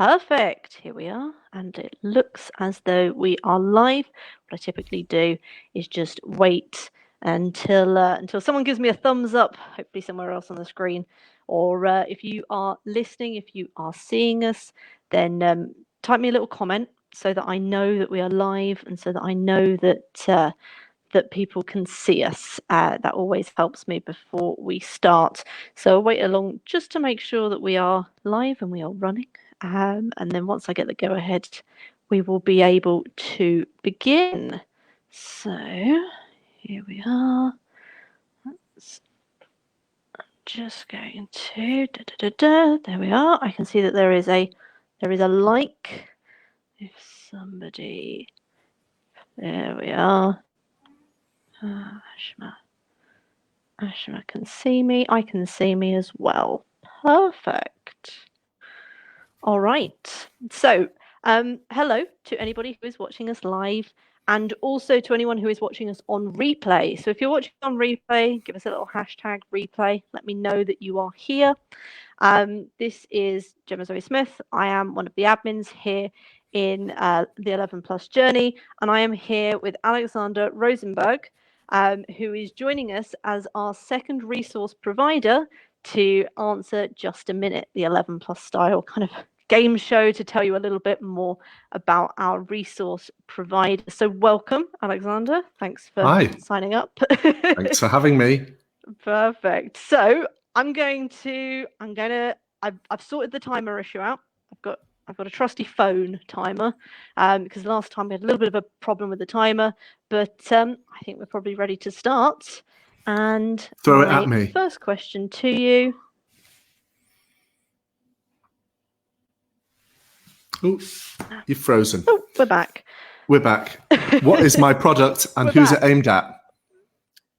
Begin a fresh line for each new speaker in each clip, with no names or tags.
Perfect. Here we are. And it looks as though we are live. What I typically do is just wait until someone gives me a thumbs up, hopefully somewhere else on the screen. Or if you are listening, if you are seeing us, then type me a little comment so that I know that we are live and so that I know that people can see us. That always helps me before we start. So I'll wait along just to make sure that we are live and we are running. And then once I get the go ahead, we will be able to begin. So here we are. That's just going to there we are. I can see that there is a like. If somebody, there we are. Ashma can see me. I can see me as well. Perfect. All right. So, hello to anybody who is watching us live and also to anyone who is watching us on replay. So if you're watching on replay, give us a little hashtag replay. Let me know that you are here. This is Jemma Smith. I am one of the admins here in the 11 Plus journey, and I am here with Alexander Rosenberg, who is joining us as our second resource provider to answer Just a Minute, the 11 Plus style kind of game show to tell you a little bit more about our resource provider. So welcome, Alexander. Thanks for signing up.
Thanks for having me.
Perfect. So I've sorted the timer issue out. I've got a trusty phone timer because last time we had a little bit of a problem with the timer, but I think we're probably ready to start. And
throw it at me.
First question to you.
Oh, you're frozen.
Oh, we're back.
We're back. What is my product and who's it aimed at?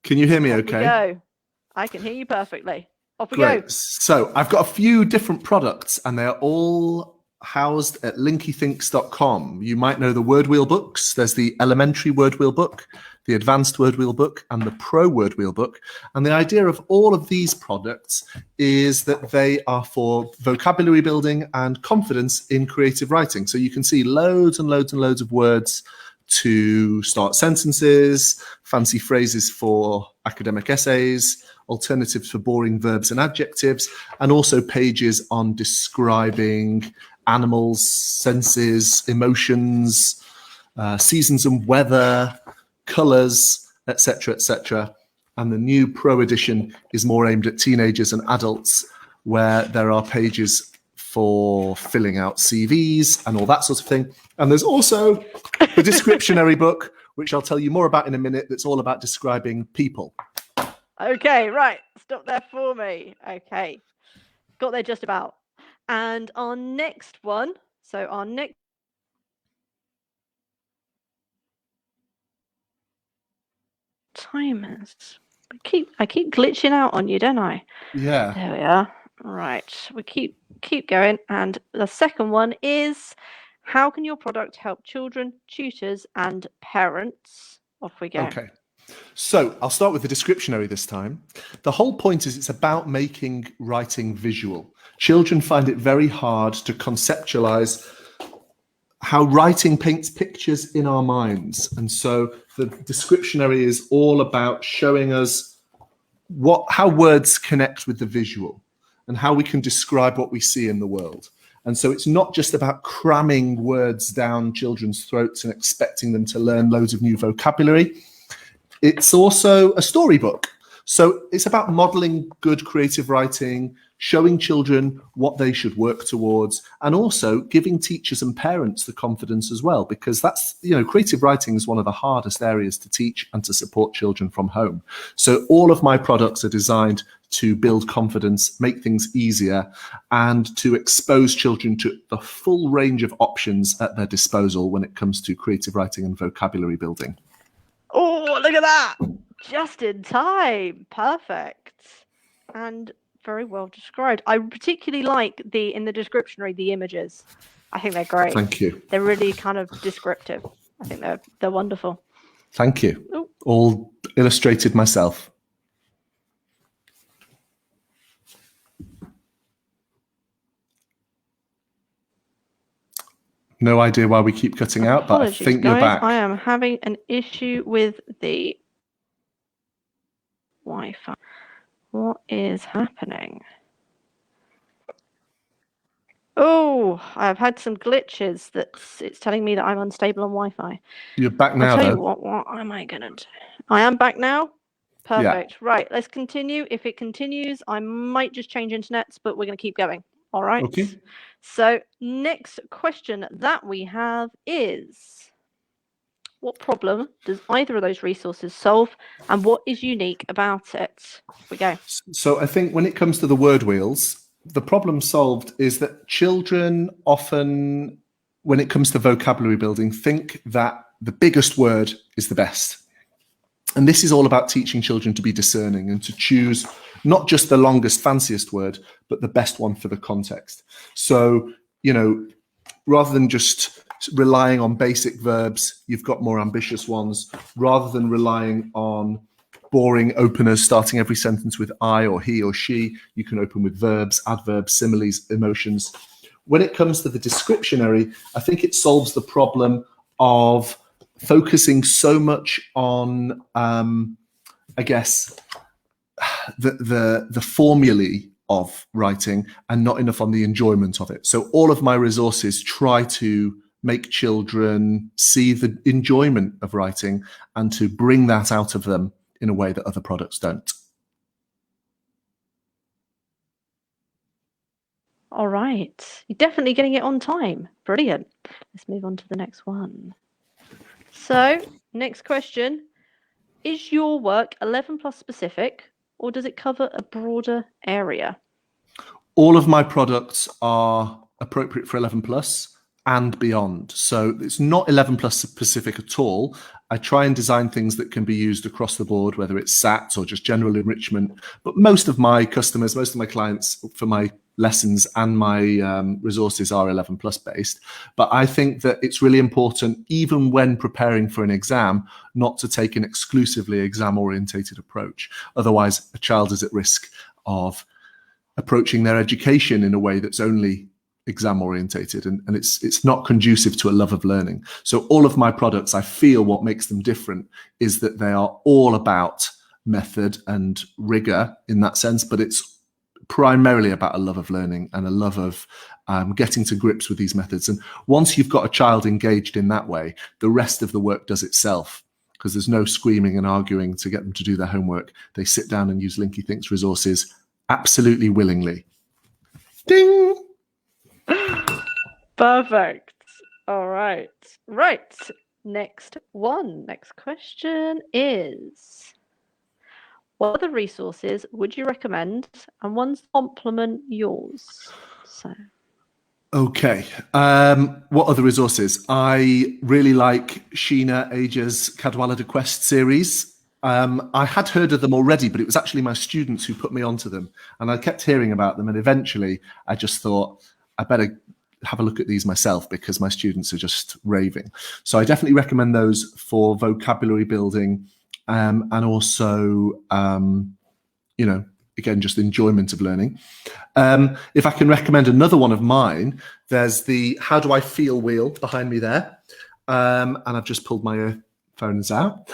Can you hear me okay?
Go. I can hear you perfectly. Off we
go.
So
I've got a few different products and they're all housed at linkythinks.com. You might know the word wheel books. There's the elementary word wheel book, the advanced word wheel book, and the pro word wheel book. And the idea of all of these products is that they are for vocabulary building and confidence in creative writing. So you can see loads and loads and loads of words to start sentences, fancy phrases for academic essays, alternatives for boring verbs and adjectives, and also pages on describing animals, senses, emotions, seasons and weather, colors, etc., etc. And the new Pro edition is more aimed at teenagers and adults, where there are pages for filling out CVs and all that sort of thing. And there's also the descriptionary book, which I'll tell you more about in a minute, that's all about describing people.
Okay, right. Stop there for me. Okay. Got there just about. And our next one, timers. I keep glitching out on you, don't I?
Yeah.
There we are. Right. We keep going. And the second one is, how can your product help children, tutors, and parents? Off we go.
Okay. So I'll start with the descriptionary this time. The whole point is it's about making writing visual. Children find it very hard to conceptualize how writing paints pictures in our minds. And so the descriptionary is all about showing us how words connect with the visual and how we can describe what we see in the world. And so it's not just about cramming words down children's throats and expecting them to learn loads of new vocabulary. It's also a storybook. So it's about modeling good creative writing, showing children what they should work towards, and also giving teachers and parents the confidence as well, because that's, creative writing is one of the hardest areas to teach and to support children from home. So all of my products are designed to build confidence, make things easier, and to expose children to the full range of options at their disposal when it comes to creative writing and vocabulary building.
Oh, look at that. Just in time. Perfect. And very well described. I particularly like in the descriptionary, the images. I think they're great.
Thank you.
They're really kind of descriptive. I think they're wonderful.
Thank you. Ooh. All illustrated myself. No idea why we keep cutting out, but I
Apologies,
think you're
guys.
back.
I am having an issue with the Wi-Fi. What is happening? Oh, I've had some glitches. It's telling me that I'm unstable on Wi-Fi.
You're back now,
I'll tell
though.
you what am I gonna do? I am back now. Perfect.
Yeah.
Right, let's continue. If it continues, I might just change internets, but we're gonna keep going. All right.
Okay.
So next question that we have is, what problem does either of those resources solve, and what is unique about it? Here we go.
So I think when it comes to the word wheels, the problem solved is that children often, when it comes to vocabulary building, think that the biggest word is the best. And this is all about teaching children to be discerning and to choose not just the longest, fanciest word, but the best one for the context. So, rather than just relying on basic verbs, you've got more ambitious ones. Rather than relying on boring openers starting every sentence with I or he or she, you can open with verbs, adverbs, similes, emotions. When it comes to the descriptionary, I think it solves the problem of focusing so much on, I guess, the formulae of writing and not enough on the enjoyment of it. So all of my resources try to make children see the enjoyment of writing and to bring that out of them in a way that other products don't.
All right. You're definitely getting it on time. Brilliant. Let's move on to the next one. So, next question. Is your work 11 plus specific, or does it cover a broader area?
All of my products are appropriate for 11 plus and beyond. So it's not 11 plus specific at all. I try and design things that can be used across the board, whether it's SATs or just general enrichment. But most of my customers, most of my clients for my lessons and my resources are 11 plus based. But I think that it's really important, even when preparing for an exam, not to take an exclusively exam orientated approach. Otherwise, a child is at risk of approaching their education in a way that's only exam orientated, and it's not conducive to a love of learning. So all of my products, I feel what makes them different is that they are all about method and rigor in that sense, but it's primarily about a love of learning and a love of getting to grips with these methods. And once you've got a child engaged in that way, the rest of the work does itself, because there's no screaming and arguing to get them to do their homework. They sit down and use Linky Thinks resources absolutely willingly. Ding!
Perfect. All right. Right. Next question is, what other resources would you recommend and ones complement yours? So.
Okay. What other resources? I really like Sheena Ager's Cadwallader Quest series. I had heard of them already, but it was actually my students who put me onto them. And I kept hearing about them. And eventually I just thought, I better have a look at these myself because my students are just raving. So I definitely recommend those for vocabulary building and also, again, just enjoyment of learning. If I can recommend another one of mine, there's the How Do I Feel wheel behind me there. And I've just pulled my phones out.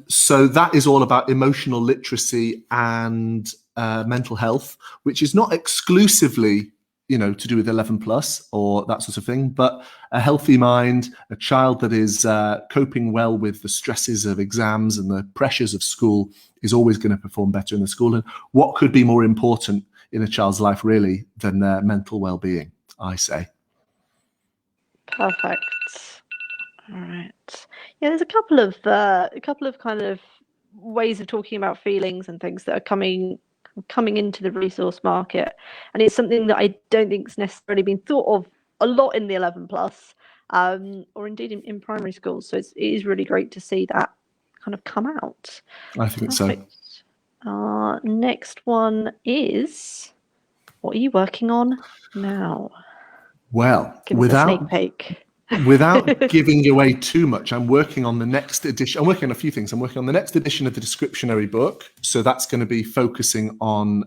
So that is all about emotional literacy and mental health, which is not exclusively to do with 11 plus or that sort of thing, but a healthy mind, a child that is coping well with the stresses of exams and the pressures of school is always going to perform better in the school. And what could be more important in a child's life really than their mental well-being, I say.
Perfect. All right. Yeah, there's a couple of kind of ways of talking about feelings and things that are coming into the resource market, and it's something that I don't think's necessarily been thought of a lot in the 11 plus, or indeed in primary schools. So it is really great to see that kind of come out.
I think
Perfect.
so.
Next one is, what are you working on now?
Well,
Give us a sneak peek.
Without giving away too much, I'm working on the next edition. I'm working on a few things. I'm working on the next edition of the descriptionary book. So that's going to be focusing on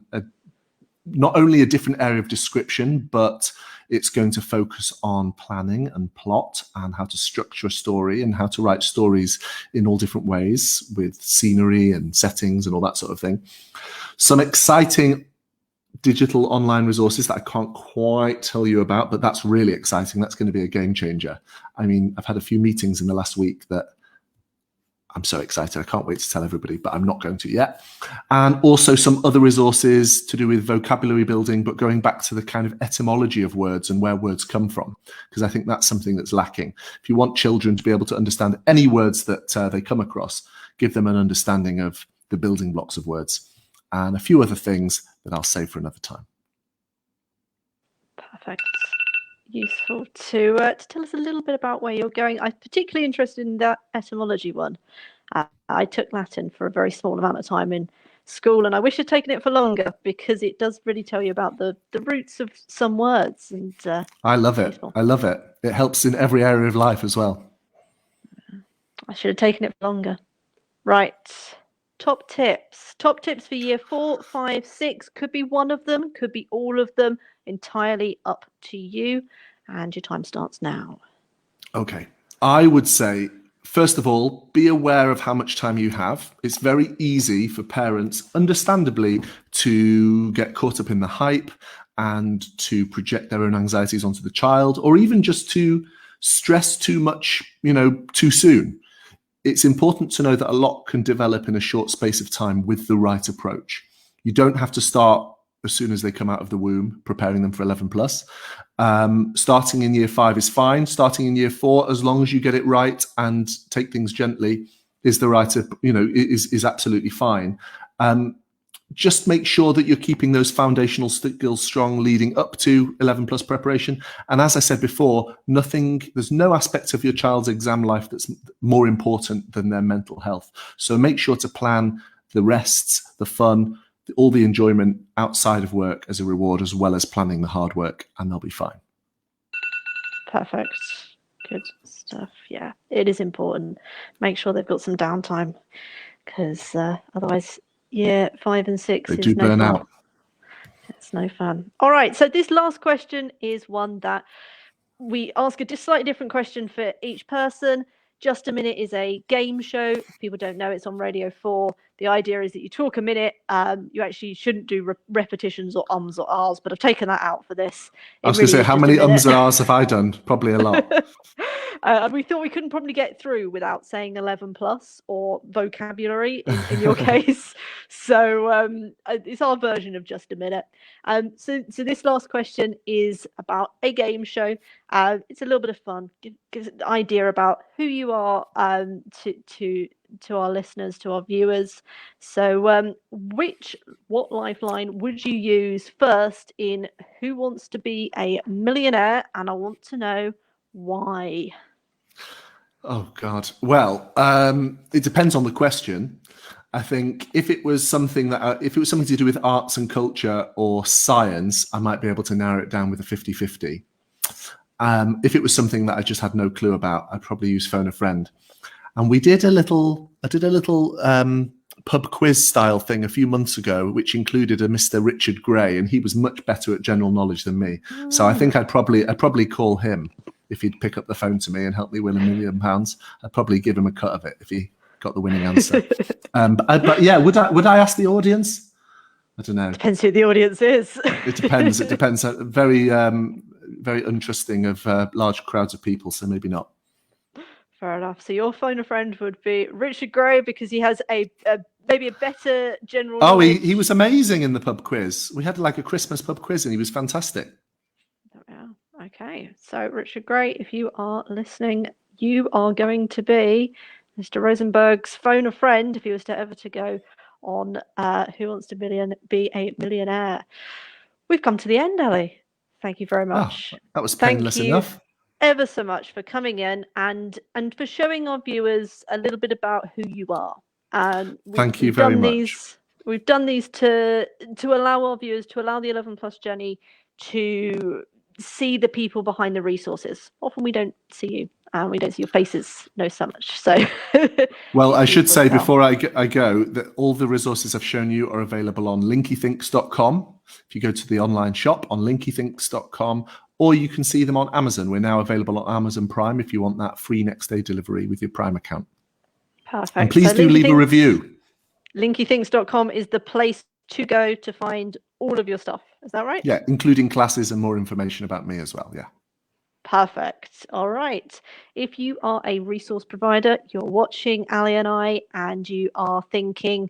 not only a different area of description, but It's going to focus on planning and plot and how to structure a story and how to write stories in all different ways with scenery and settings and all that sort of thing. Some exciting digital online resources that I can't quite tell you about, but that's really exciting. That's going to be a game changer. I mean, I've had a few meetings in the last week that I'm so excited. I can't wait to tell everybody, but I'm not going to yet. And also some other resources to do with vocabulary building, but going back to the kind of etymology of words and where words come from, because I think that's something that's lacking. If you want children to be able to understand any words that they come across, give them an understanding of the building blocks of words and a few other things that I'll save for another time.
Perfect. Useful to tell us a little bit about where you're going. I'm particularly interested in that etymology one. I took Latin for a very small amount of time in school, and I wish I'd taken it for longer because it does really tell you about the roots of some words. And
I love it. Useful. I love it. It helps in every area of life as well.
I should have taken it for longer. Right. Top tips. Top tips for year 4, 5, 6. Could be one of them, could be all of them. Entirely up to you. And your time starts now.
Okay. I would say, first of all, be aware of how much time you have. It's very easy for parents, understandably, to get caught up in the hype and to project their own anxieties onto the child, or even just to stress too much, too soon. It's important to know that a lot can develop in a short space of time with the right approach. You don't have to start as soon as they come out of the womb, preparing them for 11 plus. Starting in year 5 is fine. Starting in year 4, as long as you get it right and take things gently, is the right, is absolutely fine. Just make sure that you're keeping those foundational skills strong leading up to 11 plus preparation. And as I said before, there's no aspect of your child's exam life that's more important than their mental health. So make sure to plan the rests, the fun, all the enjoyment outside of work as a reward, as well as planning the hard work, and they'll be fine.
Perfect. Good stuff. Yeah, it is important. Make sure they've got some downtime, because otherwise, year 5 and 6
they do
no
burn
fun.
out.
It's no fun. All right. So this last question is one that we ask a slightly different question for each person. Just a Minute is a game show. If people don't know, it's on Radio 4. The idea is that you talk a minute. You actually shouldn't do repetitions or ums or ahs, but I've taken that out for this.
I was going to say, how many ums and ahs have I done? Probably a lot.
And we thought we couldn't probably get through without saying 11 plus or vocabulary in your case. So it's our version of Just a Minute. So this last question is about a game show. It's a little bit of fun. Gives an idea about who you are to our listeners, to our viewers. So what lifeline would you use first in Who Wants to Be a Millionaire? And I want to know why.
Oh God. Well, it depends on the question. I think if it was something to do with arts and culture or science, I might be able to narrow it down with a 50-50. If it was something that I just had no clue about, I'd probably use Phone a Friend. And I did a little pub quiz style thing a few months ago, which included a Mr. Richard Gray, and he was much better at general knowledge than me. So I think I'd probably call him if he'd pick up the phone to me and help me win £1 million. I'd probably give him a cut of it if he got the winning answer. But yeah, would I ask the audience? I don't know.
Depends who the audience is.
It depends. It depends. Very untrusting of large crowds of people, so maybe not.
Fair enough. So your Phone a Friend would be Richard Gray because he has maybe a better general knowledge.
He was amazing in the pub quiz. We had like a Christmas pub quiz and he was fantastic.
Yeah. Okay. So Richard Gray, if you are listening, you are going to be Mr. Rosenberg's Phone a Friend if he was to ever to go on Who Wants to Be a Millionaire. We've come to the end, Ali. Thank you very much.
Oh, that was painless enough.
Ever so much for coming in and for showing our viewers a little bit about who you are.
Thank you very much.
We've done these to allow our viewers, to allow the 11 plus journey to see the people behind the resources. Often we don't see you and we don't see your faces know so much. So,
well, I should
useful
say
as well.
before I go that all the resources I've shown you are available on linkythinks.com. If you go to the online shop on linkythinks.com, or you can see them on Amazon. We're now available on Amazon Prime if you want that free next day delivery with your Prime account.
Perfect.
And please
So
do leave a review.
linkythinks.com is the place to go to find all of your stuff. Is that right?
Yeah, including classes and more information about me as well. Yeah.
Perfect. All right. If you are a resource provider, you're watching Ali and I, and you are thinking,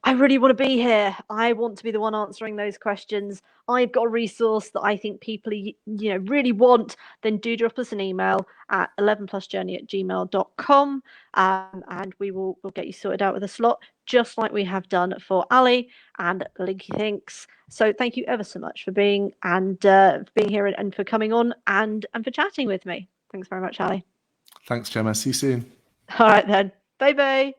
I really want to be here. I want to be the one answering those questions. I've got a resource that I think people, really want. Then do drop us an email at 11plusjourney@gmail.com, and we'll get you sorted out with a slot, just like we have done for Ali and Linky Thinks. So thank you ever so much for being here and for coming on and for chatting with me. Thanks very much, Ali.
Thanks, Jemma. See you soon.
All right then. Bye bye.